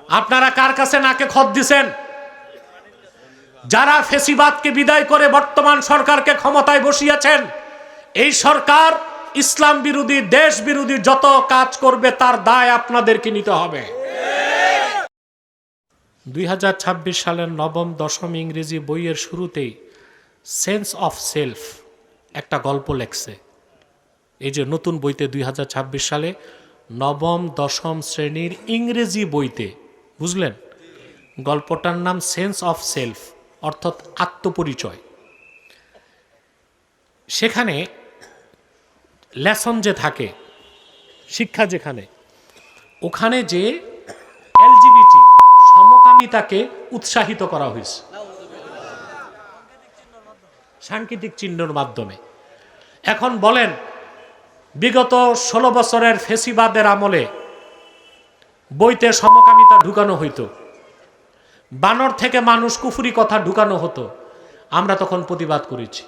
আপনারা কার কাছে নাকে খত দিছেন? যারা ফেসিবাদকে বিদায় করে বর্তমান সরকারকে ক্ষমতায় বসিয়েছেন, এই সরকার ইসলাম বিরোধী, দেশ বিরোধী যত কাজ করবে তার দায় আপনাদেরকে নিতে হবে। 2026 সালের নবম দশম ইংরেজি বইয়ের শুরুতেই সেন্স অফ সেলফ একটা গল্প লেখছে। এই যে নতুন বইতে 2026 সালে নবম দশম শ্রেণীর ইংরেজি বইতে, বুঝলেন, গল্পটার নাম সেন্স অফ সেলফ, অর্থাৎ আত্মপরিচয়। সেখানে লেসন যে থাকে, শিক্ষা যেখানে, ওখানে যে এলজিবিটি সমকামিতাকে উৎসাহিত করা হয়েছে সাংকেতিক চিহ্নের মাধ্যমে। এখন বলেন, বিগত 16 বছরের ফেসিবাদের আমলে বইতে সমকামিতা ঢুকানো হইতো, বানর থেকে মানুষ কুফরি কথা ঢুকানো হতো, আমরা তখন প্রতিবাদ করেছি।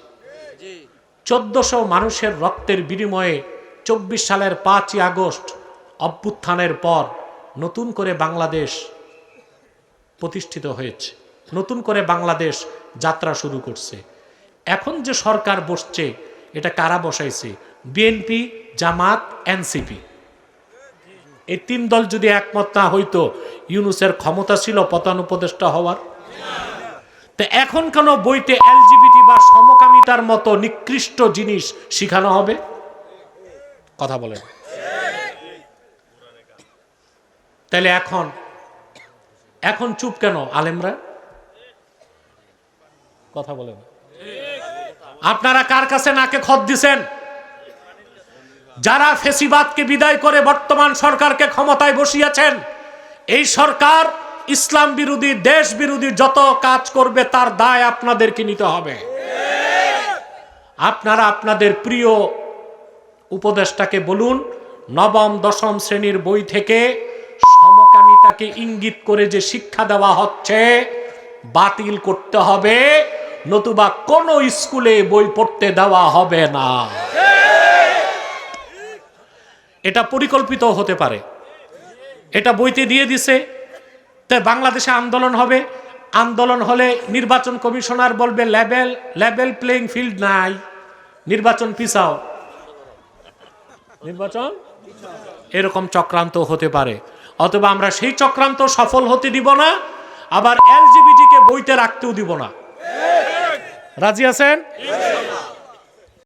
1400 মানুষের রক্তের বিনিময়ে 24 সালের 5ই আগস্ট অভ্যুত্থানের পর নতুন করে বাংলাদেশ প্রতিষ্ঠিত হয়েছে, নতুন করে বাংলাদেশ যাত্রা শুরু করছে। এখন যে সরকার বসছে, এটা কারা বসাইছে? বিএনপি, জামাত, এনসিপি। এই 3 দল যদি একমত না হইতো, ইউনূসের ক্ষমতা ছিল প্রধান উপদেষ্টা হওয়ার? তো এখন কেন বইতে এলজিবিটি বা সমকামিতার মতো নিকৃষ্ট জিনিস শিখানো হবে? কথা বলেন। তাহলে এখন চুপ কেন আলেমরা? কথা বলেন। আপনারা কার কাছে নাকে খত দিছেন? যারা ফেসিবাদকে বিদায় করে বর্তমান সরকারকে ক্ষমতায় বসিয়েছেন, এই সরকার ইসলাম বিরোধী, দেশ বিরোধী যত কাজ করবে তার দায় আপনাদেরকে নিতে হবে। আপনারা আপনাদের প্রিয় উপদেষ্টাকে বলুন, নবম দশম শ্রেণীর বই থেকে সমকামিতাকে ইঙ্গিত করে যে শিক্ষা দেওয়া হচ্ছে বাতিল করতে হবে, নতুবা কোনো স্কুলে বই পড়তে দেওয়া হবে না। এটা পরিকল্পিত হতে পারে, এটা বইতে দিয়ে দিছে। তাই বাংলাদেশে আন্দোলন হবে, আন্দোলন হলে নির্বাচন কমিশনার বলবে লেভেল প্লেইং ফিল্ড নাই, নির্বাচন পিছাও, নির্বাচন, এরকম চক্রান্ত হতে পারে। অথবা আমরা সেই চক্রান্ত সফল হতে দিব না, আবার এলজিবিটিকে বইতে রাখতেও দিব না। রাজি আছেন?